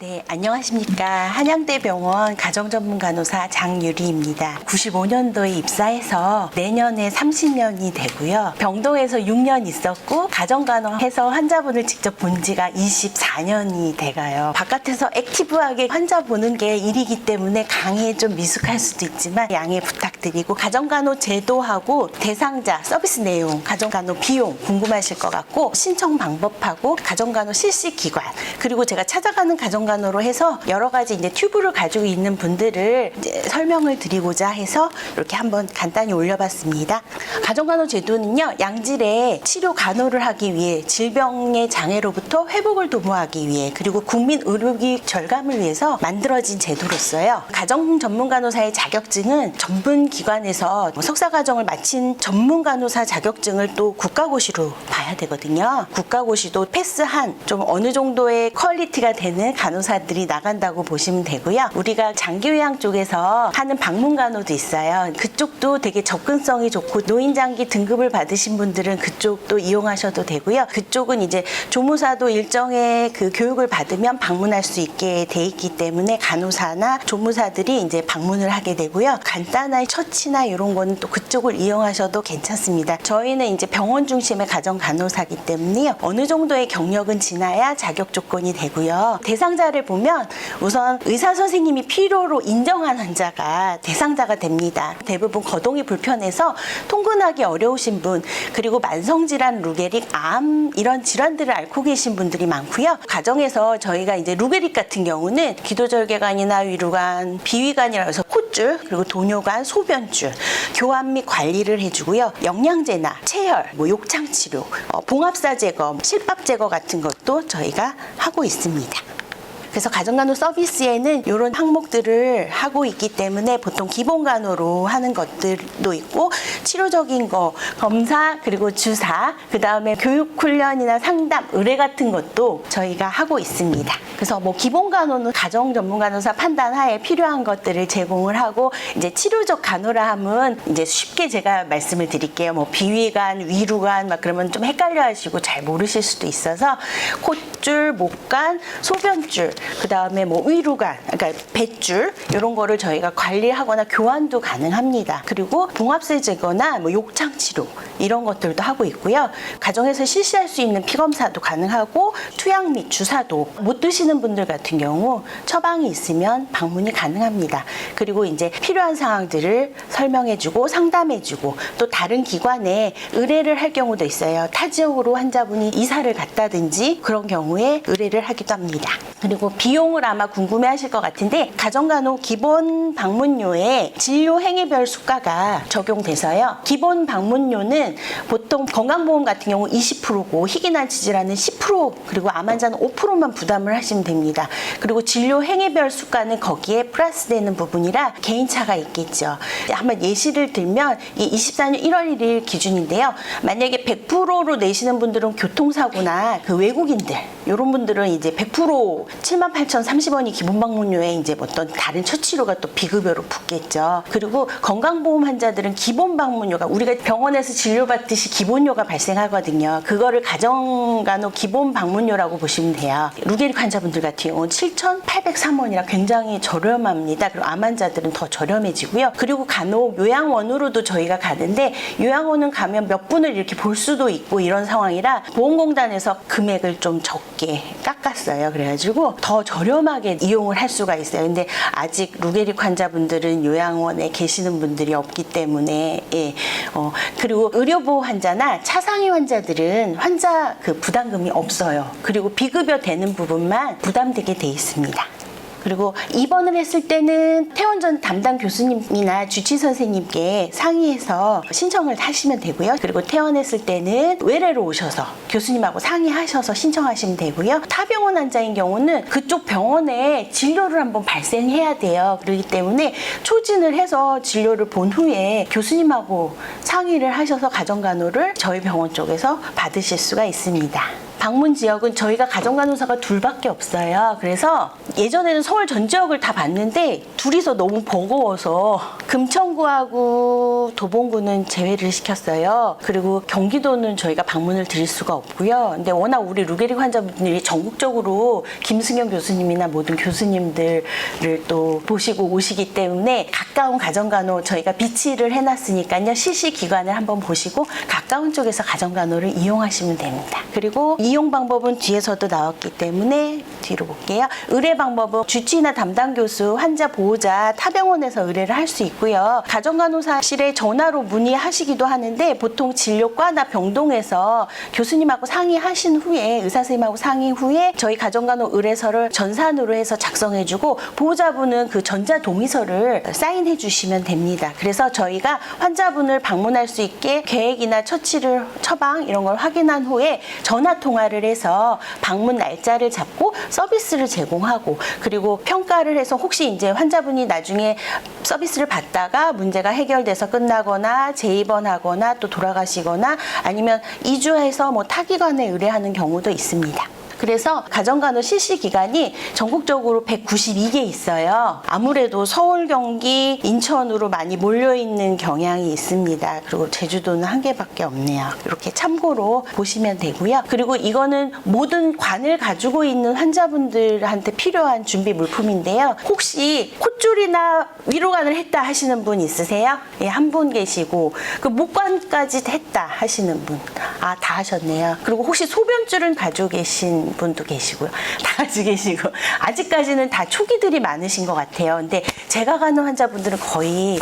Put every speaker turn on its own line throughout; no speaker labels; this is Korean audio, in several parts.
네, 안녕하십니까. 한양대병원 가정전문간호사 장유리입니다. 95년도에 입사해서 내년에 30년이 되고요. 병동에서 6년 있었고 가정간호해서 환자분을 직접 본 지가 24년이 돼가요. 바깥에서 액티브하게 환자 보는 게 일이기 때문에 강의에 좀 미숙할 수도 있지만 양해 부탁드리고, 가정간호 제도하고 대상자, 서비스 내용, 가정간호 비용 궁금하실 것 같고, 신청 방법하고 가정간호 실시 기관, 그리고 제가 찾아가는 가정간호로 해서 여러 가지 이제 튜브를 가지고 있는 분들을 이제 설명을 드리고자 해서 이렇게 한번 간단히 올려봤습니다. 가정간호 제도는요, 양질의 치료 간호를 하기 위해, 질병의 장애로부터 회복을 도모하기 위해, 그리고 국민 의료비 절감을 위해서 만들어진 제도로서요. 가정 전문간호사의 자격증은 전문 기관에서 석사과정을 마친 전문간호사 자격증을 또 국가고시로 봐야 되거든요. 국가고시도 패스한 좀 어느 정도의 퀄리티가 되는 간호사들이 나간다고 보시면 되고요. 우리가 장기요양 쪽에서 하는 방문간호도 있어요. 그쪽도 되게 접근성이 좋고 노인장기 등급을 받으신 분들은 그쪽도 이용하셔도 되고요. 그쪽은 이제 조무사도 일정의 그 교육을 받으면 방문할 수 있게 돼 있기 때문에 간호사나 조무사들이 이제 방문을 하게 되고요. 간단한 처치나 이런 거는 또 그쪽을 이용하셔도 괜찮습니다. 저희는 이제 병원 중심의 가정 간호사기 때문에요. 어느 정도의 경력은 지나야 자격 조건이 되고요. 대상자를 보면 우선 의사 선생님이 필요로 인정한 환자가 대상자가 됩니다. 대부분 거동이 불편해서 통근하기 어려우신 분, 그리고 만성질환, 루게릭, 암 이런 질환들을 앓고 계신 분들이 많고요. 가정에서 저희가 이제 루게릭 같은 경우는 기도절개관이나 위루관, 비위관이라 해서 콧줄, 그리고 도뇨관, 소변줄 교환 및 관리를 해주고요. 영양제나 체열, 욕창 치료, 봉합사 제거, 실밥 제거 같은 것도 저희가 하고 있습니다. 그래서 가정간호 서비스에는 이런 항목들을 하고 있기 때문에 보통 기본간호로 하는 것들도 있고, 치료적인 거, 검사, 그리고 주사, 그 다음에 교육훈련이나 상담, 의뢰 같은 것도 저희가 하고 있습니다. 그래서 뭐 기본간호는 가정전문간호사 판단하에 필요한 것들을 제공을 하고, 이제 치료적 간호라 하면 이제 쉽게 제가 말씀을 드릴게요. 뭐 비위관, 위루관 막 그러면 좀 헷갈려 하시고 잘 모르실 수도 있어서 콧줄, 목관, 소변줄, 그 다음에 뭐 위루관, 그러니까 뱃줄 이런 거를 저희가 관리하거나 교환도 가능합니다. 그리고 봉합세 제거나 뭐 욕창 치료 이런 것들도 하고 있고요. 가정에서 실시할 수 있는 피검사도 가능하고, 투약 및 주사도 못 드시는 분들 같은 경우 처방이 있으면 방문이 가능합니다. 그리고 이제 필요한 상황들을 설명해주고 상담해주고, 또 다른 기관에 의뢰를 할 경우도 있어요. 타 지역으로 환자분이 이사를 갔다든지 그런 경우에 의뢰를 하기도 합니다. 그리고 비용을 아마 궁금해하실 것 같은데, 가정간호 기본 방문료에 진료 행위별 수가가 적용돼서요. 기본 방문료는 보통 건강보험 같은 경우 20%고 희귀난치 질환은 10%, 그리고 암 환자는 5%만 부담을 하시면 됩니다. 그리고 진료 행위별 수가는 거기에 플러스되는 부분이라 개인차가 있겠죠. 한번 예시를 들면 이 24년 1월 1일 기준인데요. 만약에 100%로 내시는 분들은 교통사고나 그 외국인들 이런 분들은 이제 100% 78,030원이 기본 방문료에 이제 어떤 다른 처치료가 또 비급여로 붙겠죠. 그리고 건강보험 환자들은 기본 방문료가 우리가 병원에서 진료받듯이 기본료가 발생하거든요. 그거를 가정간호 기본 방문료라고 보시면 돼요. 루게릭 환자분들 같은 경우는 7,803원이라 굉장히 저렴합니다. 그리고 암 환자들은 더 저렴해지고요. 그리고 간혹 요양원으로도 저희가 가는데, 요양원은 가면 몇 분을 이렇게 볼 수도 있고 이런 상황이라 보험공단에서 금액을 좀 적게 깎았어요. 그래가지고 더 저렴하게 이용을 할 수가 있어요. 근데 아직 루게릭 환자분들은 요양원에 계시는 분들이 없기 때문에, 그리고 의료보호 환자나 차상위 환자들은 환자 그 부담금이 없어요. 그리고 비급여 되는 부분만 부담되게 돼 있습니다. 그리고 입원을 했을 때는 퇴원 전 담당 교수님이나 주치 선생님께 상의해서 신청을 하시면 되고요. 그리고 퇴원했을 때는 외래로 오셔서 교수님하고 상의하셔서 신청하시면 되고요. 타 병원 환자인 경우는 그쪽 병원에 진료를 한번 발생해야 돼요. 그렇기 때문에 초진을 해서 진료를 본 후에 교수님하고 상의를 하셔서 가정간호를 저희 병원 쪽에서 받으실 수가 있습니다. 방문 지역은 저희가 가정간호사가 둘밖에 없어요. 그래서 예전에는 서울 전 지역을 다 봤는데 둘이서 너무 버거워서 금천구하고 충북 도봉구는 제외를 시켰어요. 그리고 경기도는 저희가 방문을 드릴 수가 없고요. 근데 워낙 우리 루게릭 환자분들이 전국적으로 김승현 교수님이나 모든 교수님들을 또 보시고 오시기 때문에 가까운 가정간호 저희가 비치를 해놨으니까요. 실시 기관을 한번 보시고 가까운 쪽에서 가정간호를 이용하시면 됩니다. 그리고 이용 방법은 뒤에서도 나왔기 때문에 뒤로 볼게요. 의뢰 방법은 주치의나 담당 교수, 환자 보호자 타 병원에서 의뢰를 할 수 있고요. 가정간호사실에 전화로 문의하시기도 하는데 보통 진료과나 병동에서 교수님하고 상의하신 후에 의사 선생님하고 상의 후에 저희 가정간호 의뢰서를 전산으로 해서 작성해주고 보호자분은 그 전자동의서를 사인해 주시면 됩니다. 그래서 저희가 환자분을 방문할 수 있게 계획이나 처치를 처방 이런 걸 확인한 후에 전화 통화를 해서 방문 날짜를 잡고 서비스를 제공하고 그리고 평가를 해서 혹시 이제 환자분이 나중에 서비스를 받다가 문제가 해결돼서 끝나거나 재입원하거나 또 돌아가시거나 아니면 이주해서 뭐 타기관에 의뢰하는 경우도 있습니다. 그래서 가정간호 실시 기간이 전국적으로 192개 있어요. 아무래도 서울, 경기, 인천으로 많이 몰려있는 경향이 있습니다. 그리고 제주도는 한 개밖에 없네요. 이렇게 참고로 보시면 되고요. 그리고 이거는 모든 관을 가지고 있는 환자분들한테 필요한 준비 물품인데요. 혹시 콧줄이나 위로관을 했다 하시는 분 있으세요? 예, 한 분 계시고 그 목관까지 했다 하시는 분. 아, 다 하셨네요. 그리고 혹시 소변줄은 가지고 계신 분도 계시고요. 다 가지고 계시고 아직까지는 다 초기들이 많으신 것 같아요. 근데 제가 가는 환자분들은 거의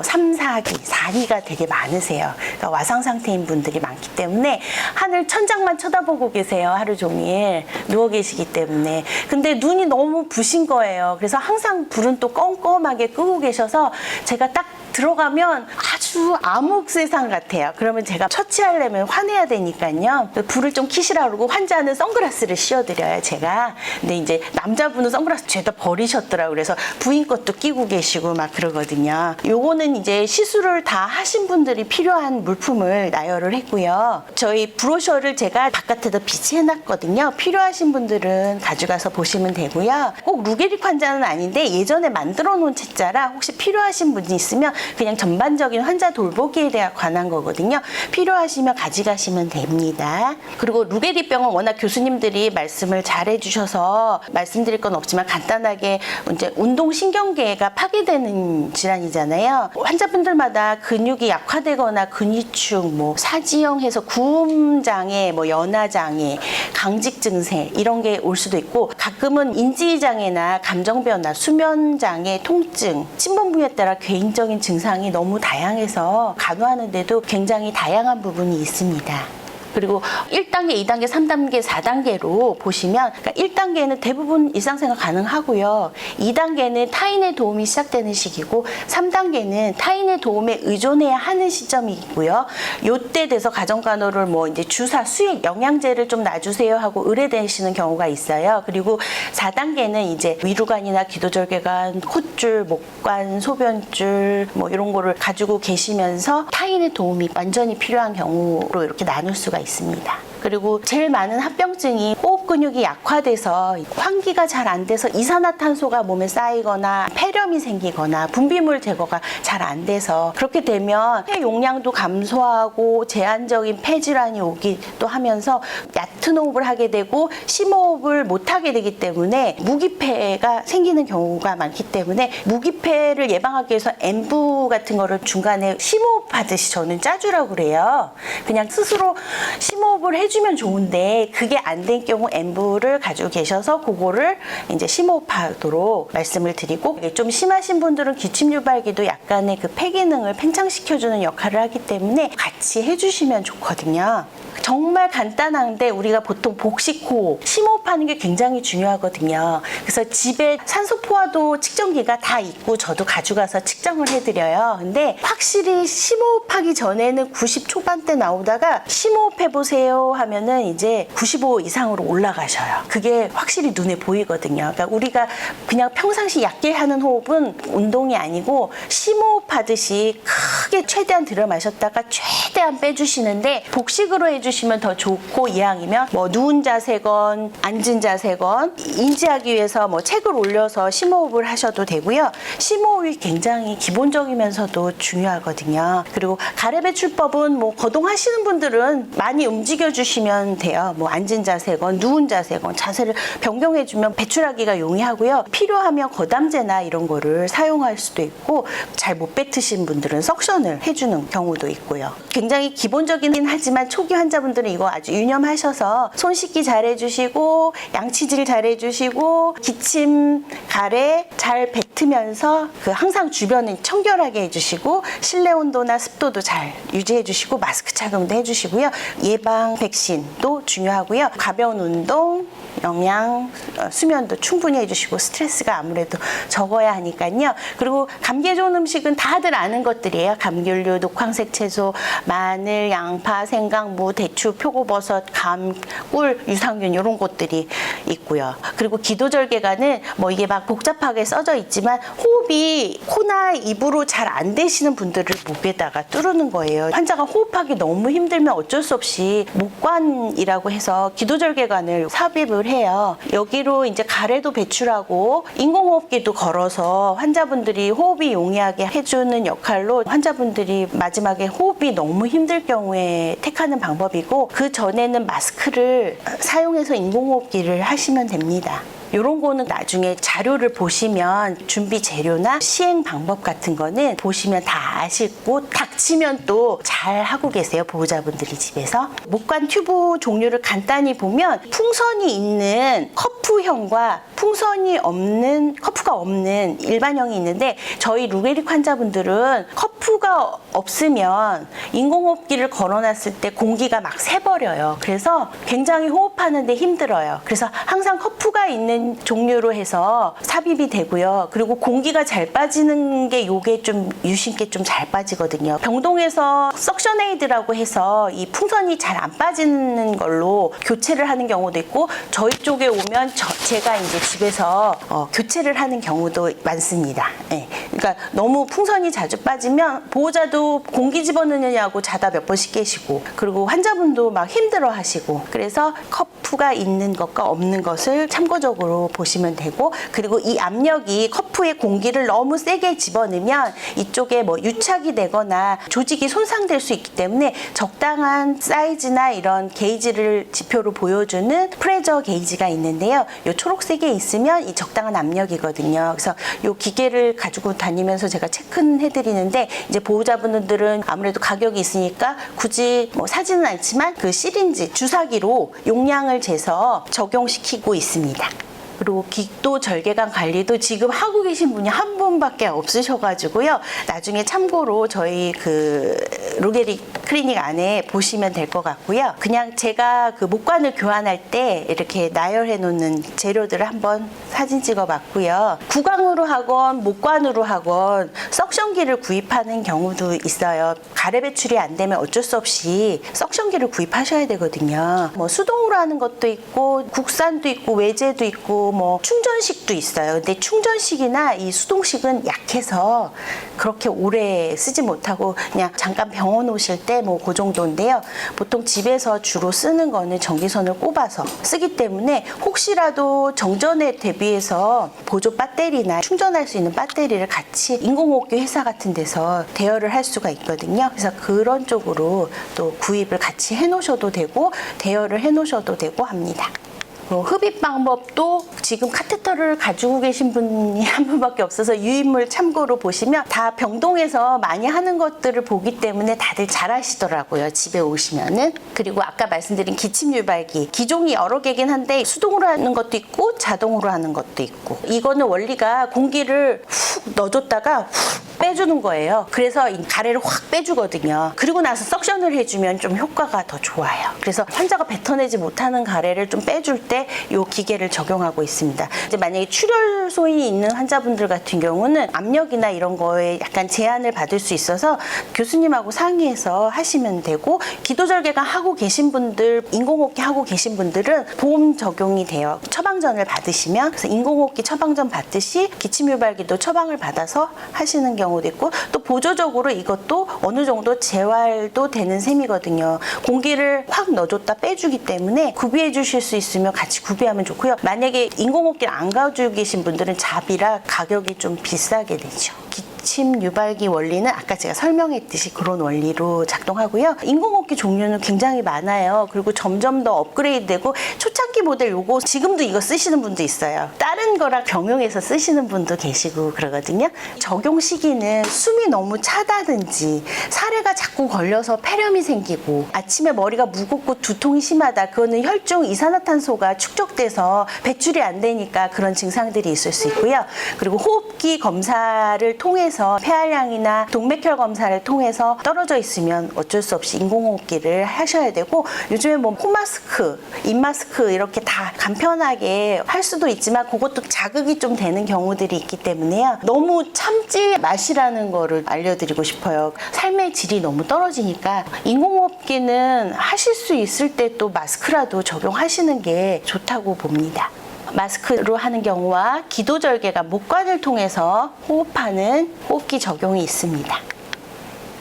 3, 4기, 4기가 되게 많으세요. 그러니까 와상 상태인 분들이 많기 때문에 하늘 천장만 쳐다보고 계세요. 하루 종일 누워 계시기 때문에. 근데 눈이 너무 부신 거예요. 그래서 항상 불은 또 껌껌하게 끄고 계셔서 제가 딱 들어가면 아주 암흑 세상 같아요. 그러면 제가 처치하려면 화내야 되니까요. 불을 좀 켜시라 그러고 환자는 선글라스를 씌워드려요, 제가. 근데 이제 남자분은 선글라스 죄다 버리셨더라고요. 그래서 부인 것도 끼고 계시고 막 그러거든요. 요거는 이제 시술을 다 하신 분들이 필요한 물품을 나열을 했고요. 저희 브로셔를 제가 바깥에다 비치해놨거든요. 필요하신 분들은 가져가서 보시면 되고요. 꼭 루게릭 환자는 아닌데 예전에 만들어 놓은 책자라 혹시 필요하신 분이 있으면 그냥 전반적인 환자 돌보기에 대한 관한 거거든요. 필요하시면 가져가시면 됩니다. 그리고 루게릭병은 워낙 교수님들이 말씀을 잘 해주셔서 말씀드릴 건 없지만 간단하게 이제 운동신경계가 파괴되는 질환이잖아요. 환자분들마다 근육이 약화되거나 근위축, 뭐 사지형해서 구음장애, 뭐 연화장애, 강직증세 이런 게 올 수도 있고 가끔은 인지장애나 감정변화, 수면장애, 통증, 침범 부위에 따라 개인적인 증상이 너무 다양해서 간호하는데도 굉장히 다양한 부분이 있습니다. 그리고 1단계, 2단계, 3단계, 4단계로 보시면 그러니까 1단계는 대부분 일상생활 가능하고요. 2단계는 타인의 도움이 시작되는 시기고 3단계는 타인의 도움에 의존해야 하는 시점이 있고요. 요때 돼서 가정간호를 뭐 이제 주사, 수액, 영양제를 좀 놔주세요 하고 의뢰되시는 경우가 있어요. 그리고 4단계는 이제 위루관이나 기도절개관, 콧줄, 목관, 소변줄 뭐 이런 거를 가지고 계시면서 타인의 도움이 완전히 필요한 경우로 이렇게 나눌 수가 있습니다. 그리고 제일 많은 합병증이 호흡 근육이 약화돼서 환기가 잘 안 돼서 이산화탄소가 몸에 쌓이거나 폐렴이 생기거나 분비물 제거가 잘 안 돼서 그렇게 되면 폐 용량도 감소하고 제한적인 폐질환이 오기도 하면서 얕은 호흡을 하게 되고 심호흡을 못 하게 되기 때문에 무기폐가 생기는 경우가 많기 때문에 무기폐를 예방하기 위해서 엠부 같은 거를 중간에 심호흡하듯이 저는 짜주라고 그래요. 그냥 스스로 심호흡을 해주면 좋은데 그게 안 된 경우 엠부를 가지고 계셔서 그거를 이제 심호흡하도록 말씀을 드리고 좀 심하신 분들은 기침 유발기도 약간의 그 폐 기능을 팽창시켜주는 역할을 하기 때문에 같이 해주시면 좋거든요. 정말 간단한데 우리가 보통 복식호흡, 심호흡하는 게 굉장히 중요하거든요. 그래서 집에 산소 포화도 측정기가 다 있고 저도 가져가서 측정을 해드려요. 근데 확실히 심호흡하기 전에는 90 초반대 나오다가 심호흡 해보세요 하면은 이제 95 이상으로 올라가셔요. 그게 확실히 눈에 보이거든요. 그러니까 우리가 그냥 평상시 얕게 하는 호흡은 운동이 아니고 심호흡하듯이 크게 최대한 들여 마셨다가 최대한 빼주시는데 복식으로 해주시면 해주시면 더 좋고, 이왕이면 뭐 누운 자세건 앉은 자세건 인지하기 위해서 뭐 책을 올려서 심호흡을 하셔도 되고요. 심호흡이 굉장히 기본적이면서도 중요하거든요. 그리고 가래 배출법은 뭐 거동하시는 분들은 많이 움직여 주시면 돼요. 뭐 앉은 자세건 누운 자세건 자세를 변경해주면 배출하기가 용이하고요. 필요하면 거담제나 이런 거를 사용할 수도 있고, 잘 못 뱉으신 분들은 석션을 해주는 경우도 있고요. 굉장히 기본적이긴 하지만 초기 환자분들은 이거 아주 유념하셔서 손 씻기 잘 해주시고, 양치질 잘 해주시고, 기침, 가래 잘 뱉으면서 항상 주변을 청결하게 해주시고, 실내 온도나 습도도 잘 유지해 주시고, 마스크 착용도 해주시고요. 예방 백신도 중요하고요. 가벼운 운동, 영양, 수면도 충분히 해주시고, 스트레스가 아무래도 적어야 하니까요. 그리고 감기에 좋은 음식은 다들 아는 것들이에요. 감귤류, 녹황색 채소, 마늘, 양파, 생강, 무, 대추, 표고버섯, 감, 꿀, 유산균 이런 것들이 있고요. 그리고 기도절개가는 뭐 이게 막 복잡하게 써져 있지만 호흡이 코나 입으로 잘 안 되시는 분들을 목에다가 뚫는 거예요. 환자가 호흡하기 너무 힘들면 어쩔 수 없이 목관이라고 해서 기도절개관을 삽입을 해요. 여기로 이제 가래도 배출하고 인공호흡기도 걸어서 환자분들이 호흡이 용이하게 해주는 역할로, 환자분들이 마지막에 호흡이 너무 힘들 경우에 택하는 방법이고, 그 전에는 마스크를 사용해서 인공호흡기를 하시면 됩니다. 이런 거는 나중에 자료를 보시면 준비 재료나 시행 방법 같은 거는 보시면 다 아시고, 닥치면 또 잘 하고 계세요, 보호자분들이 집에서. 목관 튜브 종류를 간단히 보면 풍선이 있는 커프형과 풍선이 없는, 커프가 없는 일반형이 있는데, 저희 루게릭 환자분들은 커프가 없으면 인공호흡기를 걸어놨을 때 공기가 막 새버려요. 그래서 굉장히 호흡하는데 힘들어요. 그래서 항상 커프가 있는 종류로 해서 삽입이 되고요. 그리고 공기가 잘 빠지는 게 요게 좀 유심께 좀 잘 빠지거든요. 병동에서 석션에이드라고 해서 이 풍선이 잘 안 빠지는 걸로 교체를 하는 경우도 있고, 저희 쪽에 오면 제가 이제 집에서 교체를 하는 경우도 많습니다. 네. 그러니까 너무 풍선이 자주 빠지면 보호자도 공기 집어넣느냐고 자다 몇 번씩 깨시고, 그리고 환자분도 막 힘들어 하시고, 그래서 커프가 있는 것과 없는 것을 참고적으로 보시면 되고, 그리고 이 압력이 커프에 공기를 너무 세게 집어넣으면 이쪽에 뭐 유착이 되거나 조직이 손상될 수 있기 때문에 적당한 사이즈나 이런 게이지를 지표로 보여주는 프레저 게이지가 있는데요. 이 초록색에 있으면 이 적당한 압력이거든요. 그래서 이 기계를 가지고 다니면서 제가 체크해 드리는데, 이제 보호자분들은 아무래도 가격이 있으니까 굳이 뭐 사지는 않지만 그 시린지, 주사기로 용량을 재서 적용시키고 있습니다. 그리고 기도절개관 관리도 지금 하고 계신 분이 한 분밖에 없으셔가지고요. 나중에 참고로 저희 그 루게릭 클리닉 안에 보시면 될 것 같고요. 그냥 제가 그 목관을 교환할 때 이렇게 나열해 놓는 재료들을 한번 사진 찍어 봤고요. 구강으로 하건 목관으로 하건 석션기를 구입하는 경우도 있어요. 가래 배출이 안 되면 어쩔 수 없이 석션기를 구입하셔야 되거든요. 뭐 수동으로 하는 것도 있고, 국산도 있고, 외제도 있고, 뭐 충전식도 있어요. 근데 충전식이나 이 수동식은 약해서 그렇게 오래 쓰지 못하고 그냥 잠깐 병원 오실 때 뭐 그 정도인데요. 보통 집에서 주로 쓰는 거는 전기선을 꼽아서 쓰기 때문에 혹시라도 정전에 대비해서 보조 배터리나 충전할 수 있는 배터리를 같이 인공호흡기 회사 같은 데서 대여를 할 수가 있거든요. 그래서 그런 쪽으로 또 구입을 같이 해 놓으셔도 되고, 대여를 해 놓으셔도 되고 합니다. 흡입 방법도 지금 카테터를 가지고 계신 분이 한 분밖에 없어서 유인물 참고로 보시면 다 병동에서 많이 하는 것들을 보기 때문에 다들 잘 하시더라고요, 집에 오시면은. 그리고 아까 말씀드린 기침 유발기, 기종이 여러 개긴 한데 수동으로 하는 것도 있고 자동으로 하는 것도 있고, 이거는 원리가 공기를 훅 넣어줬다가 훅 빼주는 거예요. 그래서 이 가래를 확 빼주거든요. 그리고 나서 석션을 해주면 좀 효과가 더 좋아요. 그래서 환자가 뱉어내지 못하는 가래를 좀 빼줄 때 이 기계를 적용하고 있습니다. 이제 만약에 출혈 소인이 있는 환자분들 같은 경우는 압력이나 이런 거에 약간 제한을 받을 수 있어서 교수님하고 상의해서 하시면 되고, 기도절개관 하고 계신 분들, 인공호흡기 하고 계신 분들은 보험 적용이 돼요. 처방전을 받으시면, 그래서 인공호흡기 처방전 받듯이 기침유발기도 처방을 받아서 하시는 경우 경우도 있고 또 보조적으로 이것도 어느 정도 재활도 되는 셈이거든요. 공기를 확 넣어줬다 빼주기 때문에 구비해 주실 수 있으면 같이 구비하면 좋고요. 만약에 인공호흡기를 안 가지고 계신 분들은 잡이라 가격이 좀 비싸게 되죠. 기침 유발기 원리는 아까 제가 설명했듯이 그런 원리로 작동하고요. 인공호흡기 종류는 굉장히 많아요. 그리고 점점 더 업그레이드되고 초창기 모델 요거 지금도 이거 쓰시는 분도 있어요. 다른 거랑 병용해서 쓰시는 분도 계시고 그러거든요. 적용 시기는 숨이 너무 차다든지 사례가 자꾸 걸려서 폐렴이 생기고 아침에 머리가 무겁고 두통이 심하다. 그거는 혈중 이산화탄소가 축적돼서 배출이 안 되니까 그런 증상들이 있을 수 있고요. 그리고 호흡기 검사를 통해서 폐활량이나 동맥혈 검사를 통해서 떨어져 있으면 어쩔 수 없이 인공호흡기를 하셔야 되고 요즘에 뭐 코마스크, 입마스크 이렇게 다 간편하게 할 수도 있지만 그것도 자극이 좀 되는 경우들이 있기 때문에요. 너무 참지 마시라는 거를 알려드리고 싶어요. 삶의 질이 너무 떨어지니까 인공호흡기는 하실 수 있을 때 또 마스크라도 적용하시는 게 좋다고 봅니다. 마스크로 하는 경우와 기도절개가 목관을 통해서 호흡하는 호흡기 적용이 있습니다.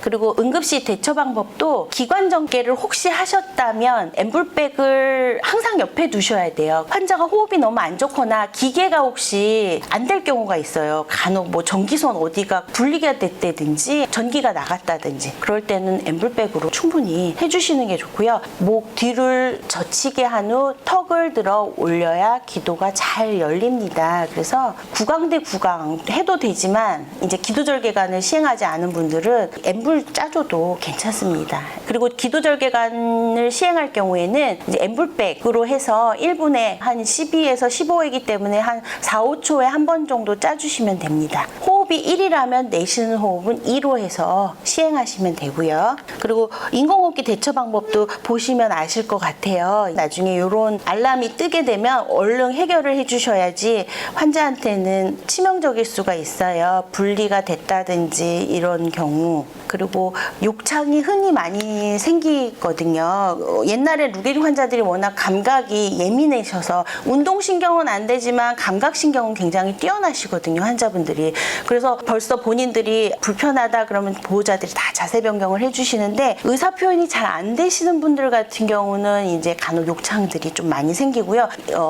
그리고 응급시 대처 방법도 기관전개를 혹시 하셨다면 엠블백을 항상 옆에 두셔야 돼요. 환자가 호흡이 너무 안 좋거나 기계가 혹시 안 될 경우가 있어요. 간혹 뭐 전기선 어디가 분리가 됐다든지 전기가 나갔다든지 그럴 때는 엠블백으로 충분히 해주시는 게 좋고요. 목 뒤를 젖히게 한 후 턱을 들어 올려야 기도가 잘 열립니다. 그래서 구강 대 구강 해도 되지만 이제 기도절개관을 시행하지 않은 분들은 엠블 짜줘도 괜찮습니다. 그리고 기도절개관을 시행할 경우에는 이제 엠블백으로 해서 1분에 한 12에서 15회이기 때문에 한 4, 5초에 한 번 정도 짜주시면 됩니다. 호흡이 1이라면 내쉬는 호흡은 2로 해서 시행하시면 되고요. 그리고 인공호흡기 대처 방법도 보시면 아실 것 같아요. 나중에 이런 알람이 뜨게 되면 얼른 해결을 해주셔야지 환자한테는 치명적일 수가 있어요. 분리가 됐다든지 이런 경우. 그리고 욕창이 흔히 많이 생기거든요. 옛날에 루게릭 환자들이 워낙 감각이 예민해셔서 운동신경은 안 되지만 감각신경은 굉장히 뛰어나시거든요, 환자분들이. 그래서 벌써 본인들이 불편하다 그러면 보호자들이 다 자세 변경을 해주시는데 의사 표현이 잘 안 되시는 분들 같은 경우는 이제 간혹 욕창들이 좀 많이 생기고요.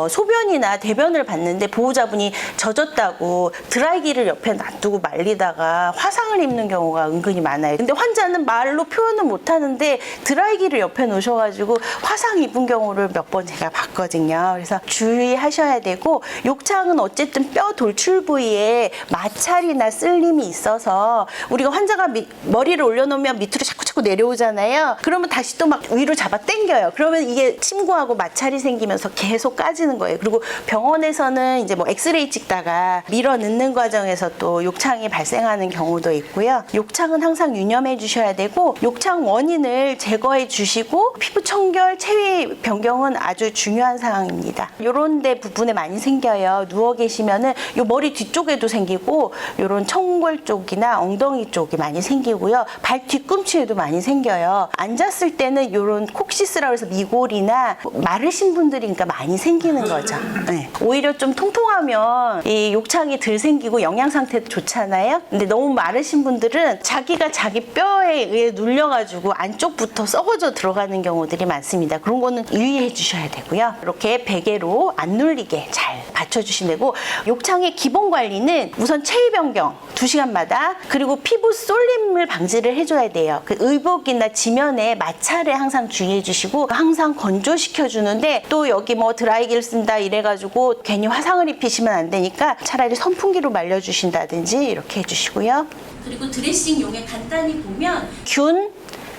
소변이나 대변을 봤는데 보호자분이 젖었다고 드라이기를 옆에 놔두고 말리다가 화상을 입는 경우가 은근히 많아요. 근데 환자는 말로 표현은 못 하는데 드라이기를 옆에 놓으셔가지고 화상 입은 경우를 몇 번 제가 봤거든요. 그래서 주의하셔야 되고 욕창은 어쨌든 뼈 돌출 부위에 마찰이나 쓸림이 있어서 우리가 환자가 머리를 올려놓으면 밑으로 자꾸 내려오잖아요. 그러면 다시 또 막 위로 잡아 당겨요. 그러면 이게 침구하고 마찰이 생기면서 계속 까지는 거예요. 그리고 병원에서는 이제 뭐 엑스레이 찍다가 밀어 넣는 과정에서 또 욕창이 발생하는 경우도 있고요. 욕창은 항상 유념해 주셔야 되고 욕창 원인을 제거해 주시고 피부 청결, 체위 변경은 아주 중요한 사항입니다. 요런 데 부분에 많이 생겨요. 누워 계시면은 요 머리 뒤쪽에도 생기고 요런 청골 쪽이나 엉덩이 쪽이 많이 생기고요. 발 뒤꿈치에도 많이 생겨요. 앉았을 때는 요런 콕시스라고 해서 미골이나 마르신 분들이 그러니까 많이 생기는 거죠. 네. 오히려 좀 통통하면 이 욕창이 덜 생기고 영양 상태도 좋잖아요. 근데 너무 마르신 분들은 자기가 자기 뼈에 의해 눌려가지고 안쪽부터 썩어져 들어가는 경우들이 많습니다. 그런 거는 유의해 주셔야 되고요. 이렇게 베개로 안 눌리게 잘 받쳐주시면 되고 욕창의 기본 관리는 우선 체위 변경 2시간마다 그리고 피부 쏠림을 방지를 해줘야 돼요. 그 의복이나 지면에 마찰에 항상 주의해 주시고 항상 건조시켜 주는데 또 여기 뭐 드라이기를 쓴다 이래가지고 괜히 화상을 입히시면 안 되니까 차라리 선풍기로 말려주신다든지 이렇게 해주시고요. 그리고 드레싱용에 간단히 보면 균,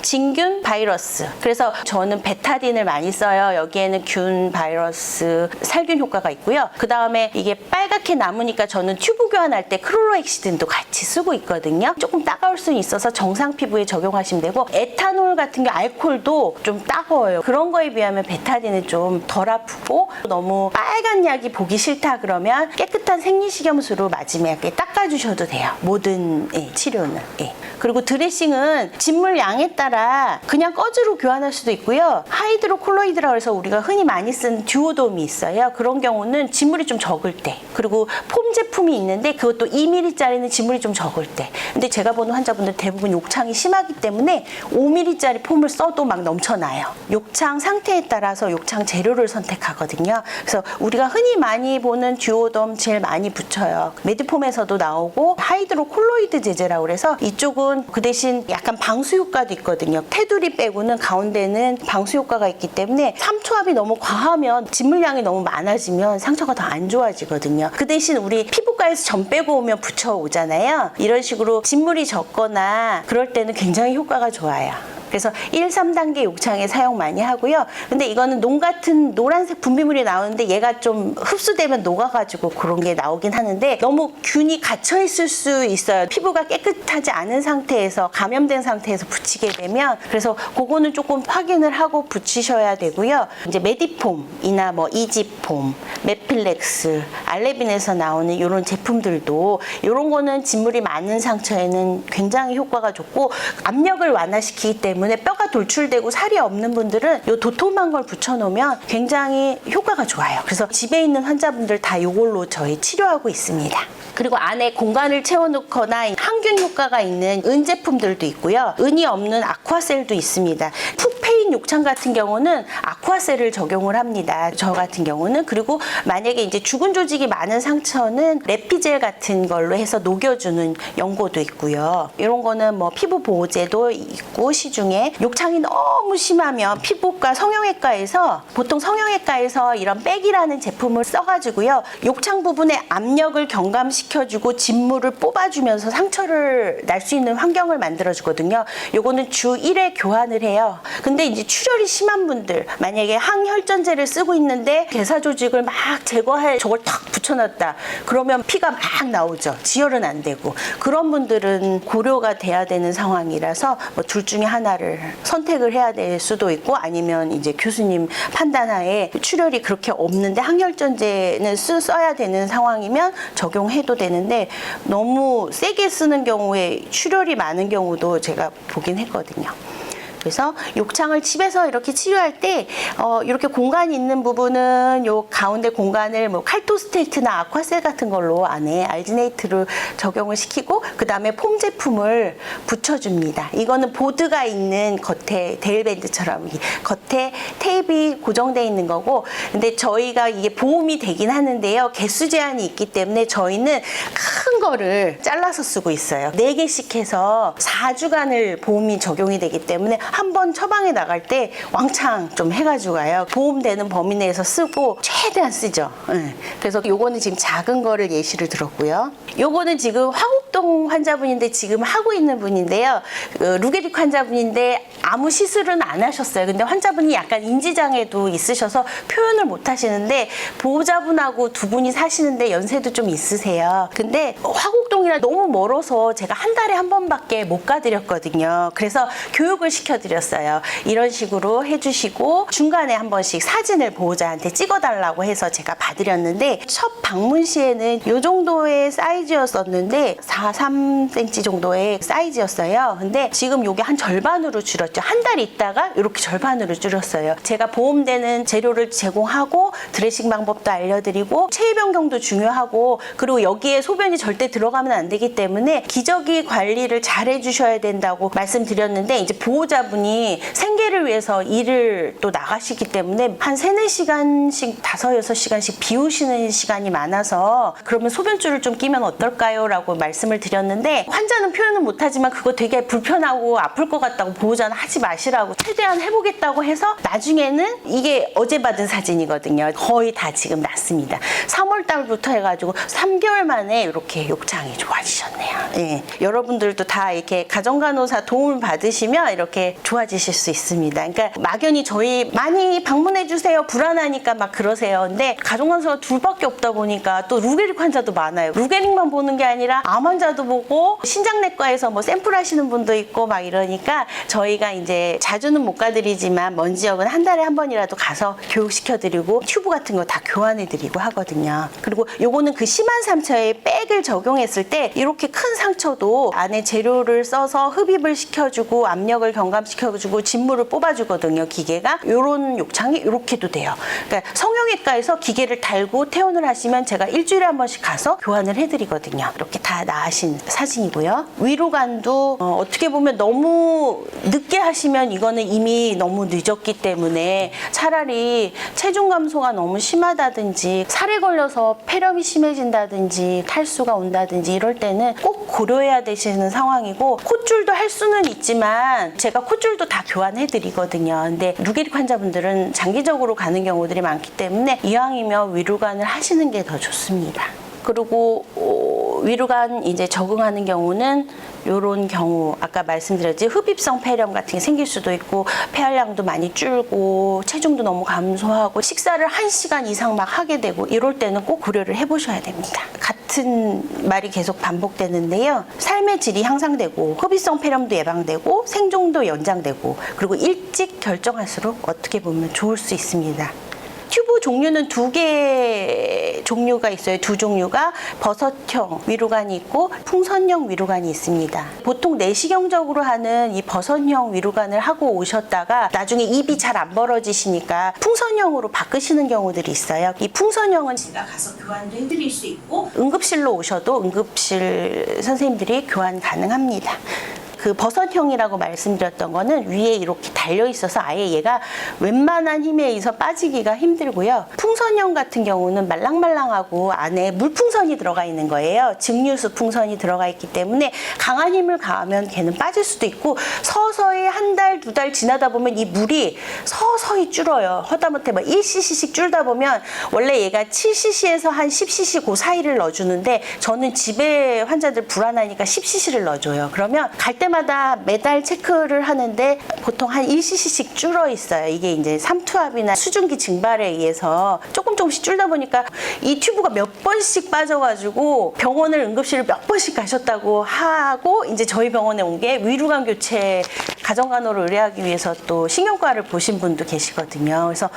진균, 바이러스. 그래서 저는 베타딘을 많이 써요. 여기에는 균, 바이러스, 살균 효과가 있고요. 그 다음에 이게 빨갛게 남으니까 저는 튜브 교환할 때 크로로엑시딘도 같이 쓰고 있거든요. 조금 따가울 수는 있어서 정상 피부에 적용하시면 되고 에탄올 같은 게 알코올도 좀 따가워요. 그런 거에 비하면 베타딘은 좀 덜 아프고 너무 빨간 약이 보기 싫다 그러면 깨끗한 생리식염수로 마지막에 닦아주셔도 돼요. 모든 치료는. 그리고 드레싱은 진물 양에 따라 따라 그냥 꺼즈로 교환할 수도 있고요. 하이드로콜로이드라고 해서 우리가 흔히 많이 쓰는 듀오돔이 있어요. 그런 경우는 진물이 좀 적을 때, 그리고 폼 제품이 있는데 그것도 2mm짜리는 진물이 좀 적을 때. 근데 제가 보는 환자분들 대부분 욕창이 심하기 때문에 5mm짜리 폼을 써도 막 넘쳐나요. 욕창 상태에 따라서 욕창 재료를 선택하거든요. 그래서 우리가 흔히 많이 보는 듀오돔 제일 많이 붙여요. 매드폼에서도 나오고 하이드로콜로이드 제제라고 그래서 이쪽은 그 대신 약간 방수 효과도 있거든요. 테두리 빼고는 가운데는 방수 효과가 있기 때문에 삼투압이 너무 과하면 진물량이 너무 많아지면 상처가 더 안 좋아지거든요. 그 대신 우리 피부과에서 점 빼고 오면 붙여오잖아요. 이런 식으로 진물이 적거나 그럴 때는 굉장히 효과가 좋아요. 그래서 1, 3단계 욕창에 사용 많이 하고요. 근데 이거는 농 같은 노란색 분비물이 나오는데 얘가 좀 흡수되면 녹아가지고 그런 게 나오긴 하는데 너무 균이 갇혀 있을 수 있어요. 피부가 깨끗하지 않은 상태에서 감염된 상태에서 붙이게 되면 그래서 그거는 조금 확인을 하고 붙이셔야 되고요. 이제 메디폼이나 뭐 이지폼, 메필렉스, 알레빈에서 나오는 이런 제품들도 이런 거는 진물이 많은 상처에는 굉장히 효과가 좋고 압력을 완화시키기 때문에 뼈가 돌출되고 살이 없는 분들은 이 도톰한 걸 붙여놓으면 굉장히 효과가 좋아요. 그래서 집에 있는 환자분들 다 이걸로 저희 치료하고 있습니다. 그리고 안에 공간을 채워놓거나 항균 효과가 있는 은 제품들도 있고요. 은이 없는 아쿠아셀도 있습니다. 푸페인 욕창 같은 경우는 아쿠아셀을 적용을 합니다. 저 같은 경우는. 그리고 만약에 이제 죽은 조직이 많은 상처는 레피젤 같은 걸로 해서 녹여주는 연고도 있고요. 이런 거는 뭐 피부 보호제도 있고 시중에 욕창이 너무 심하면 피부과 성형외과에서 보통 성형외과에서 이런 백이라는 제품을 써가지고요. 욕창 부분에 압력을 경감시켜주고 진물을 뽑아주면서 상처를 날 수 있는 환경을 만들어주거든요. 요거는 주 1회 교환을 해요. 근데 이제 출혈이 심한 분들, 만약에 항혈전제를 쓰고 있는데 괴사 조직을 막 제거할 저걸 탁 붙여놨다. 그러면 피가 막 나오죠. 지혈은 안 되고. 그런 분들은 고려가 돼야 되는 상황이라서 뭐 둘 중에 하나를 선택을 해야 될 수도 있고 아니면 이제 교수님 판단하에 출혈이 그렇게 없는데 항혈전제는 써야 되는 상황이면 적용해도 되는데 너무 세게 쓰는 경우에 출혈이 많은 경우도 제가 보긴 했거든요. 그래서 욕창을 집에서 이렇게 치료할 때 이렇게 공간이 있는 부분은 요 가운데 공간을 뭐 칼토스테이트나 아쿠아셀 같은 걸로 안에 알지네이트를 적용을 시키고 그 다음에 폼 제품을 붙여줍니다. 이거는 보드가 있는 겉에 데일밴드처럼 겉에 테이프가 고정되어 있는 거고 근데 저희가 이게 보험이 되긴 하는데요. 개수 제한이 있기 때문에 저희는 큰 거를 잘라서 쓰고 있어요. 4개씩 해서 4주간을 보험이 적용이 되기 때문에 한 번 처방에 나갈 때 왕창 좀 해가지고 가요. 보험되는 범위 내에서 쓰고 최대한 쓰죠. 그래서 요거는 지금 작은 거를 예시를 들었고요. 요거는 지금 화곡동 환자분인데 지금 하고 있는 분인데요. 루게릭 환자분인데 아무 시술은 안 하셨어요. 근데 환자분이 약간 인지장애도 있으셔서 표현을 못 하시는데 보호자분하고 두 분이 사시는데 연세도 좀 있으세요. 근데 화곡동이라 너무 멀어서 제가 한 달에 한 번밖에 못 가드렸거든요. 그래서 교육을 시켜드렸어요. 이런 식으로 해주시고 중간에 한 번씩 사진을 보호자한테 찍어달라고 해서 제가 봐드렸는데 첫 방문 시에는 이 정도의 사이즈였었는데 4-3cm 정도의 사이즈였어요. 근데 지금 이게 한 절반으로 줄었죠. 한 달 있다가 이렇게 절반으로 줄였어요. 제가 보험되는 재료를 제공하고 드레싱 방법도 알려드리고 체위 변경도 중요하고 그리고 여기에 소변이 절대 들어가면 안 되기 때문에 기저귀 관리를 잘 해주셔야 된다고 말씀드렸는데 이제 보호자분이 생계를 위해서 일을 또 나가시기 때문에 한 3-4시간씩 5-6시간씩 비우시는 시간이 많아서 그러면 소변줄을 좀 끼면 어떨까요? 라고 말씀을 드렸는데 환자는 표현은 못하지만 그거 되게 불편하고 아플 것 같다고 보호자는 하지 마시라고 최대한 해보겠다고 해서 나중에는 이게 어제 받은 사진이거든요. 거의 다 지금 났습니다. 3월 달부터 해가지고 3개월 만에 이렇게 욕창이 좋아지셨네요. 예. 여러분들도 다 이렇게 가정간호사 도움을 받으시면 이렇게 좋아지실 수 있습니다. 그러니까 막연히 저희 많이 방문해 주세요. 불안하니까 막 그러세요. 근데 가정간호사가 둘밖에 없다 보니까 또 루게릭 환자도 많아요. 루게릭만 보는 게 아니라 암 환자도 보고 신장내과에서 뭐 샘플 하시는 분도 있고 막 이러니까 저희가 이제 자주는 못 가드리지만 먼 지역은 한 달에 한 번이라도 가서 교육시켜드리고 튜브 같은 거 다 교환해드리고 하거든요. 그리고 요거는 그 심한 상처에 백을 적용했을 때 때 이렇게 큰 상처도 안에 재료를 써서 흡입을 시켜주고 압력을 경감시켜주고 진물을 뽑아주거든요. 기계가. 이런 욕창이 이렇게도 돼요. 그러니까 성형외과에서 기계를 달고 퇴원을 하시면 제가 일주일에 한 번씩 가서 교환을 해드리거든요. 이렇게 다 나으신 사진이고요. 위로간도 어떻게 보면 너무 늦게 하시면 이거는 이미 너무 늦었기 때문에 차라리 체중 감소가 너무 심하다든지 살에 걸려서 폐렴이 심해진다든지 탈수가 온다든지 이럴 때는 꼭 고려해야 되시는 상황이고, 콧줄도 할 수는 있지만 제가 콧줄도 다 교환해드리거든요. 근데 루게릭 환자분들은 장기적으로 가는 경우들이 많기 때문에 이왕이면 위로간을 하시는 게 더 좋습니다. 그리고 위로간 이제 적응하는 경우는 이런 경우 아까 말씀드렸지 흡입성 폐렴 같은 게 생길 수도 있고, 폐활량도 많이 줄고 체중도 너무 감소하고 식사를 1시간 이상 막 하게 되고 이럴 때는 꼭 고려를 해보셔야 됩니다. 같은 말이 계속 반복되는데요. 삶의 질이 향상되고 흡입성 폐렴도 예방되고 생존도 연장되고, 그리고 일찍 결정할수록 어떻게 보면 좋을 수 있습니다. 튜브 종류는 2개 종류가 있어요. 2종류가 버섯형 위로간이 있고 풍선형 위로간이 있습니다. 보통 내시경적으로 하는 이 버섯형 위로간을 하고 오셨다가 나중에 입이 잘 안 벌어지시니까 풍선형으로 바꾸시는 경우들이 있어요. 이 풍선형은 제가 가서 교환도 해드릴 수 있고, 응급실로 오셔도 응급실 선생님들이 교환 가능합니다. 그 버섯형이라고 말씀드렸던 거는 위에 이렇게 달려 있어서 아예 얘가 웬만한 힘에 의해서 빠지기가 힘들고요. 풍선형 같은 경우는 말랑말랑하고 안에 물풍선이 들어가 있는 거예요. 증류수 풍선이 들어가 있기 때문에 강한 힘을 가하면 걔는 빠질 수도 있고, 서서히 1달, 2달 지나다 보면 이 물이 서서히 줄어요. 허다못해 1cc씩 줄다 보면 원래 얘가 7cc에서 한 10cc 그 사이를 넣어주는데 저는 집에 환자들 불안하니까 10cc를 넣어줘요. 그러면 갈 때마다 매달 체크를 하는데 보통 한 1cc씩 줄어 있어요. 이게 이제 삼투압이나 수증기 증발에 의해서 조금씩 줄다 보니까 이 튜브가 몇 번씩 빠져가지고 병원을 응급실을 몇 번씩 가셨다고 하고, 이제 저희 병원에 온 게 위로간 교체 가정간호를 의뢰하기 위해서 또 신경과를 보신 분도 계시거든요. 그래서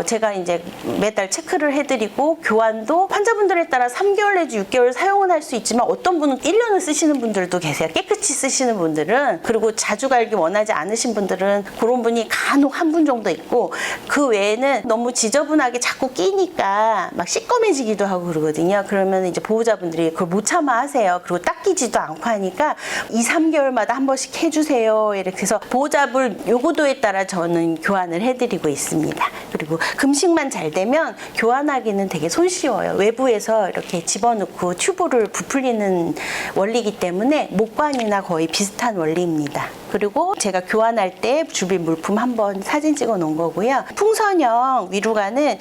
제가 이제 매달 체크를 해드리고, 교환도 환자분들에 따라 3개월 내지 6개월 사용은 할 수 있지만 어떤 분은 1년을 쓰시는 분들도 계세요. 깨끗이 쓰시는 분들은. 그리고 자주 갈기 원하지 않으신 분들은 그런 분이 간혹 한 분 정도 있고, 그 외에는 너무 지저분하게 자꾸 끼니까 막 시꺼매지기도 하고 그러거든요. 그러면 이제 보호자분들이 그걸 못 참아 하세요. 그리고 닦이지도 않고 하니까 2, 3개월마다 한 번씩 해주세요. 이렇게 해서 보호자분 요구도에 따라 저는 교환을 해드리고 있습니다. 그리고 금식만 잘 되면 교환하기는 되게 손쉬워요. 외부에서 이렇게 집어넣고 튜브를 부풀리는 원리이기 때문에 목관이나 거의 비슷한 원리입니다. 그리고 제가 교환할 때 주빌 물품 한번 사진 찍어 놓은 거고요. 풍선형 위로간은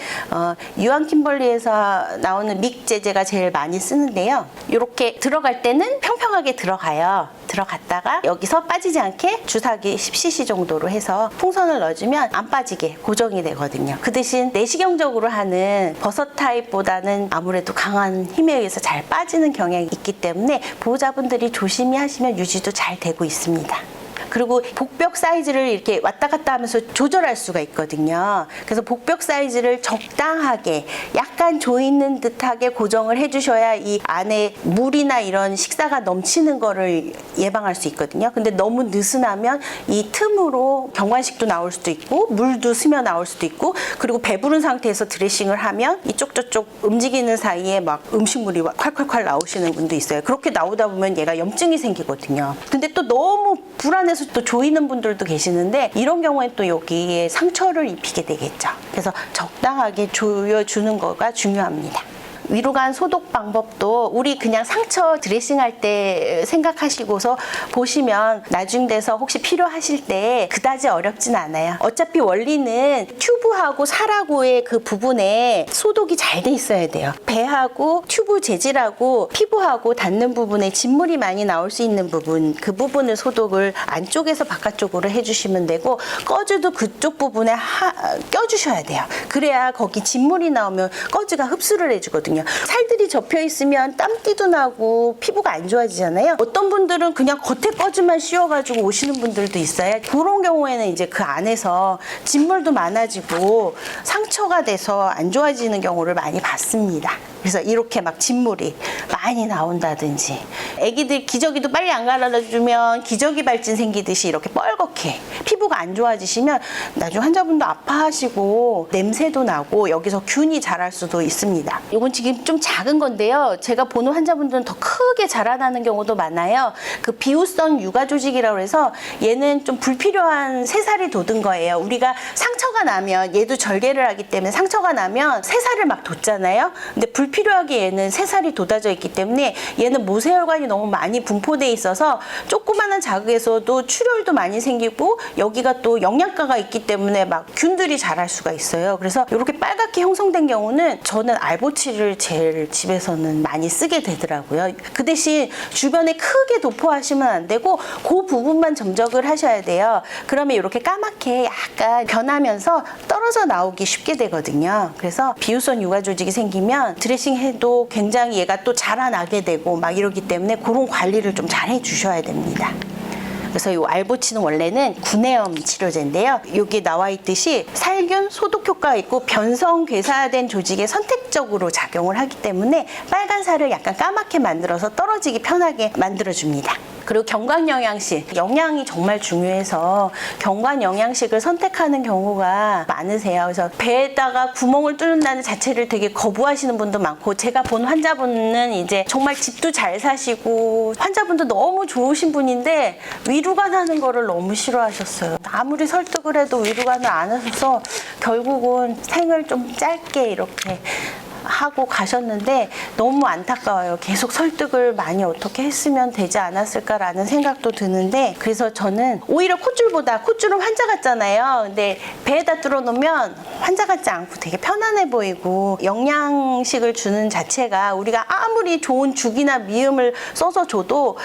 유한 킴벌리에서 나오는 믹 제제가 제일 많이 쓰는데요. 이렇게 들어갈 때는 평평하게 들어가요. 들어갔다가 여기서 빠지지 않게 주사기 10cc 정도로 해서 풍선을 넣어주면 안 빠지게 고정이 되거든요. 그 대신 내시경적으로 하는 버섯 타입보다는 아무래도 강한 힘에 의해서 잘 빠지는 경향이 있기 때문에 보호자분들이 조심히 하시면 유지도 잘 되고 있습니다. 그리고 복벽 사이즈를 이렇게 왔다 갔다 하면서 조절할 수가 있거든요. 그래서 복벽 사이즈를 적당하게 약간 조이는 듯하게 고정을 해주셔야 이 안에 물이나 이런 식사가 넘치는 거를 예방할 수 있거든요. 근데 너무 느슨하면 이 틈으로 경관식도 나올 수도 있고 물도 스며 나올 수도 있고, 그리고 배부른 상태에서 드레싱을 하면 이쪽 저쪽 움직이는 사이에 막 음식물이 콸콸콸 나오시는 분도 있어요. 그렇게 나오다 보면 얘가 염증이 생기거든요. 근데 또 너무 불안해서 또 조이는 분들도 계시는데 이런 경우에 또 여기에 상처를 입히게 되겠죠. 그래서 적당하게 조여주는 거가 중요합니다. 위로간 소독 방법도 우리 그냥 상처 드레싱할 때 생각하시고서 보시면 나중 돼서 혹시 필요하실 때 그다지 어렵진 않아요. 어차피 원리는 튜브하고 살하고의 그 부분에 소독이 잘 돼 있어야 돼요. 배하고 튜브 재질하고 피부하고 닿는 부분에 진물이 많이 나올 수 있는 부분, 그 부분을 소독을 안쪽에서 바깥쪽으로 해주시면 되고, 꺼즈도 그쪽 부분에 껴주셔야 돼요. 그래야 거기 진물이 나오면 꺼즈가 흡수를 해주거든요. 살들이 접혀 있으면 땀띠도 나고 피부가 안 좋아지잖아요. 어떤 분들은 그냥 겉에 꺼즈만 씌워가지고 오시는 분들도 있어요. 그런 경우에는 이제 그 안에서 진물도 많아지고 상처가 돼서 안 좋아지는 경우를 많이 봤습니다. 그래서 이렇게 막 진물이 많이 나온다든지, 애기들 기저귀도 빨리 안 갈아주면 기저귀 발진 생기듯이 이렇게 뻘겋게 피부가 안 좋아지시면 나중에 환자분도 아파하시고 냄새도 나고 여기서 균이 자랄 수도 있습니다. 이건 지금 좀 작은 건데요. 제가 보는 환자분들은 더 크게 자라나는 경우도 많아요. 그 비후성 육아 조직이라고 해서 얘는 좀 불필요한 새살이 돋은 거예요. 우리가 상처가 나면 얘도 절개를 하기 때문에 상처가 나면 새살을 막 돋잖아요. 근데 불필요하게 얘는 새살이 돋아져 있기 때문에 얘는 모세혈관이 너무 많이 분포돼 있어서 조그마한 자극에서도 출혈도 많이 생기고 여기가 또 영양가가 있기 때문에 막 균들이 자랄 수가 있어요. 그래서 이렇게 빨갛게 형성된 경우는 저는 알보치를 제일 집에서는 많이 쓰게 되더라고요. 그 대신 주변에 크게 도포하시면 안 되고 그 부분만 점적을 하셔야 돼요. 그러면 이렇게 까맣게 약간 변하면서 떨어져 나오기 쉽게 되거든요. 그래서 비후성 육아 조직이 생기면 드레싱 해도 굉장히 얘가 또 자라나게 되고 막 이러기 때문에 그런 관리를 좀 잘 해주셔야 됩니다. 그래서 이 알보치는 원래는 구내염 치료제인데요. 여기 나와 있듯이 살균, 소독 효과가 있고 변성괴사된 조직에 선택적으로 작용을 하기 때문에 빨간 살을 약간 까맣게 만들어서 떨어지기 편하게 만들어줍니다. 그리고 경관영양식, 영양이 정말 중요해서 경관영양식을 선택하는 경우가 많으세요. 그래서 배에다가 구멍을 뚫는다는 자체를 되게 거부하시는 분도 많고, 제가 본 환자분은 이제 정말 집도 잘 사시고 환자분도 너무 좋으신 분인데 위루관 하는 거를 너무 싫어하셨어요. 아무리 설득을 해도 위루관을 안 하셔서 결국은 생을 좀 짧게 이렇게 하고 가셨는데 너무 안타까워요. 계속 설득을 많이 어떻게 했으면 되지 않았을까라는 생각도 드는데, 그래서 저는 오히려 콧줄보다, 콧줄은 환자 같잖아요. 근데 배에다 뚫어놓으면 환자 같지 않고 되게 편안해 보이고, 영양식을 주는 자체가 우리가 아무리 좋은 죽이나 미음을 써서 줘도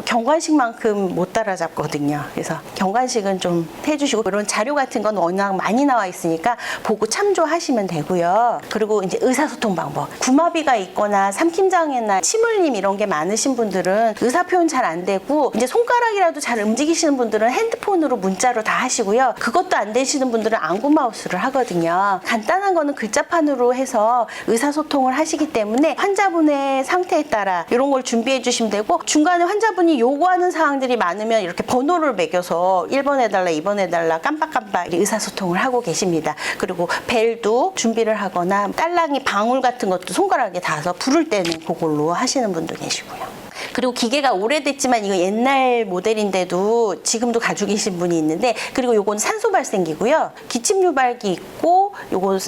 경관식만큼 못 따라잡거든요. 그래서 경관식은 좀 해주시고, 이런 자료 같은 건 워낙 많이 나와 있으니까 보고 참조하시면 되고요. 그리고 이제 의사소통 방법. 구마비가 있거나 삼킴장애나 침울림 이런 게 많으신 분들은 의사 표현 잘 안 되고, 이제 손가락이라도 잘 움직이시는 분들은 핸드폰으로 문자로 다 하시고요. 그것도 안 되시는 분들은 안구마우스를 하거든요. 간단한 거는 글자판으로 해서 의사소통을 하시기 때문에 환자분의 상태에 따라 이런 걸 준비해 주시면 되고, 중간에 환자분이 요구하는 사항들이 많으면 이렇게 번호를 매겨서 1번 해달라, 2번 해달라 깜빡깜빡 의사소통을 하고 계십니다. 그리고 벨도 준비를 하거나 딸랑이 방울 같은 것도 손가락에 닿아서 부를 때는 그걸로 하시는 분도 계시고요. 그리고 기계가 오래됐지만 이거 옛날 모델인데도 지금도 가지고 계신 분이 있는데, 그리고 요건 산소 발생기고요. 기침 유발기 있고, 요거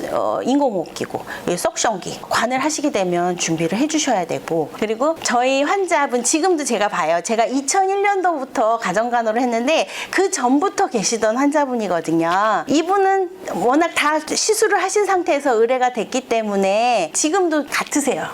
인공호흡기고, 석션기. 관을 하시게 되면 준비를 해주셔야 되고, 그리고 저희 환자분 지금도 제가 봐요. 제가 2001년도부터 가정간호를 했는데 그 전부터 계시던 환자분이거든요. 이분은 워낙 다 시술을 하신 상태에서 의뢰가 됐기 때문에 지금도 같으세요.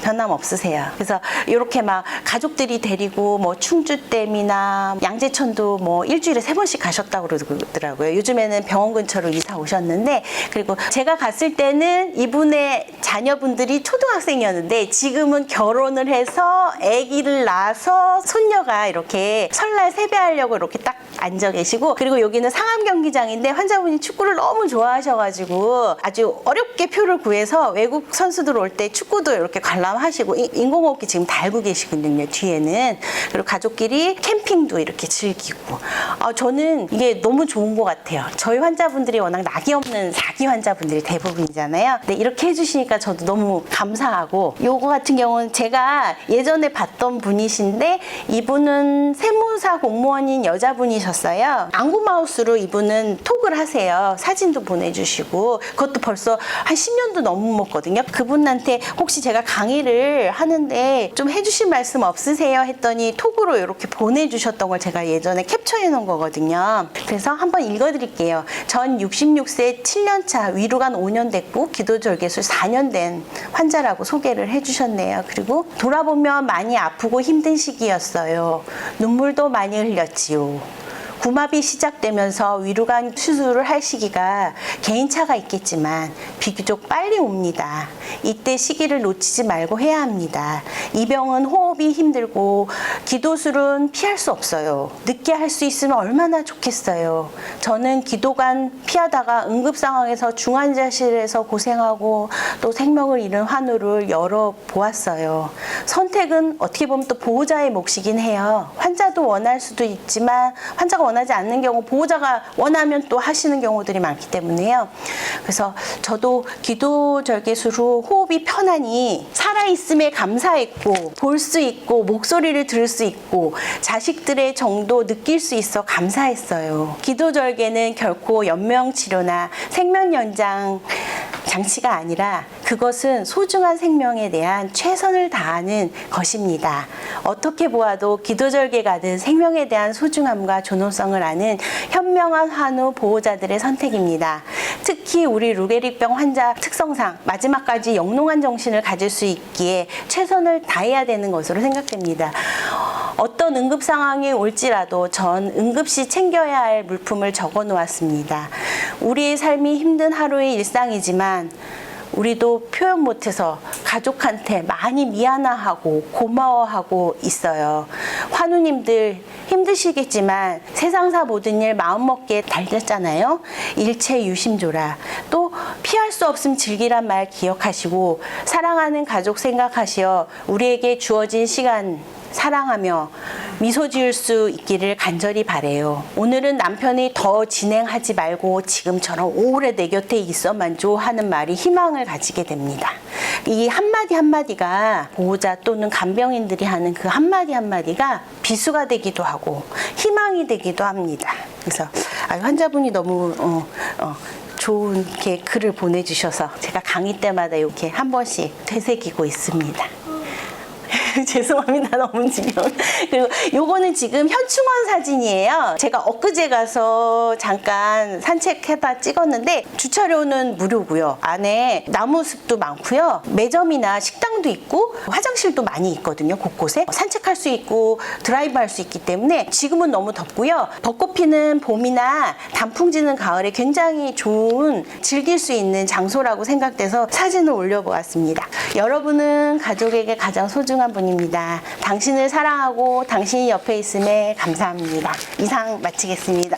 변함 없으세요. 그래서 이렇게 막 가족들이 데리고 뭐 충주댐이나 양재천도 뭐 일주일에 3번씩 가셨다고 그러더라고요. 요즘에는 병원 근처로 이사 오셨는데, 그리고 제가 갔을 때는 이분의 자녀분들이 초등학생이었는데 지금은 결혼을 해서 아기를 낳아서 손녀가 이렇게 설날 세배하려고 이렇게 딱 앉아 계시고, 그리고 여기는 상암 경기장인데 환자분이 축구를 너무 좋아하셔가지고 아주 어렵게 표를 구해서 외국 선수들 올 때 축구도 이렇게 관람하시고 인공호흡기 지금 달고 계시거든요, 뒤에는. 그리고 가족끼리 캠핑도 이렇게 즐기고. 저는 이게 너무 좋은 것 같아요. 저희 환자분들이 워낙 낙이 없는 사기 환자분들이 대부분이잖아요. 근데 이렇게 해주시니까 저도 너무 감사하고, 요거 같은 경우는 제가 예전에 봤던 분이신데 이분은 세무사 공무원인 여자분이셨어요. 안구마우스로 이분은 톡을 하세요. 사진도 보내주시고, 그것도 벌써 한 10년도 넘었거든요. 그분한테 혹시 제가 강의를 하는데 좀 해주실 말씀 없으세요? 했더니 톡으로 이렇게 보내주셨던 걸 제가 예전에 캡처해 놓은 거거든요. 그래서 한번 읽어드릴게요. 전 66세 7년차, 위루관 5년 됐고 기도절개술 4년 된 환자라고 소개를 해주셨네요. 그리고 돌아보면 많이 아프고 힘든 시기였어요. 눈물도 많이 흘렸지요. 구마비 시작되면서 위로관 수술을 할 시기가 개인차가 있겠지만 비교적 빨리 옵니다. 이때 시기를 놓치지 말고 해야 합니다. 이 병은 호흡이 힘들고 기도술은 피할 수 없어요. 늦게 할 수 있으면 얼마나 좋겠어요. 저는 기도관 피하다가 응급 상황에서 중환자실에서 고생하고 또 생명을 잃은 환우를 여러 보았어요. 선택은 어떻게 보면 또 보호자의 몫이긴 해요. 환자도 원할 수도 있지만 환자가 원하지 않는 경우 보호자가 원하면 또 하시는 경우들이 많기 때문에요. 그래서 저도 기도절개술 후 호흡이 편하니 살아있음에 감사했고 볼 수 있고 목소리를 들을 수 있고 자식들의 정도 느낄 수 있어 감사했어요. 기도절개는 결코 연명치료나 생명연장 장치가 아니라 그것은 소중한 생명에 대한 최선을 다하는 것입니다. 어떻게 보아도 기도절개가는 생명에 대한 소중함과 존엄성을 아는 현명한 환우 보호자들의 선택입니다. 특히 우리 루게릭병 환자 특성상 마지막까지 영롱한 정신을 가질 수 있기에 최선을 다해야 되는 것으로 생각됩니다. 어떤 응급 상황이 올지라도 전 응급시 챙겨야 할 물품을 적어 놓았습니다. 우리의 삶이 힘든 하루의 일상이지만 우리도 표현 못해서 가족한테 많이 미안해하고 고마워하고 있어요. 환우님들 힘드시겠지만 세상사 모든 일 마음먹기에 달렸잖아요. 일체 유심조라. 또 피할 수 없음 즐기란 말 기억하시고 사랑하는 가족 생각하시어 우리에게 주어진 시간 사랑하며 미소 지을 수 있기를 간절히 바래요. 오늘은 남편이 더 진행하지 말고 지금처럼 오래 내 곁에 있어만 줘 하는 말이 희망을 가지게 됩니다. 이 한마디 한마디가 보호자 또는 간병인들이 하는 그 한마디 한마디가 비수가 되기도 하고 희망이 되기도 합니다. 그래서 환자분이 너무 좋은 이렇게 글을 보내주셔서 제가 강의 때마다 이렇게 한 번씩 되새기고 있습니다. 죄송합니다. 너무 지금. 그리고 요거는 지금 현충원 사진이에요. 제가 엊그제 가서 잠깐 산책해다 찍었는데 주차료는 무료고요. 안에 나무숲도 많고요. 매점이나 식당도 있고 화장실도 많이 있거든요. 곳곳에 산책할 수 있고 드라이브 할 수 있기 때문에 지금은 너무 덥고요. 벚꽃 피는 봄이나 단풍 지는 가을에 굉장히 좋은 즐길 수 있는 장소라고 생각돼서 사진을 올려보았습니다. 여러분은 가족에게 가장 소중한 분입니다. 당신을 사랑하고 당신이 옆에 있음에 감사합니다. 이상 마치겠습니다.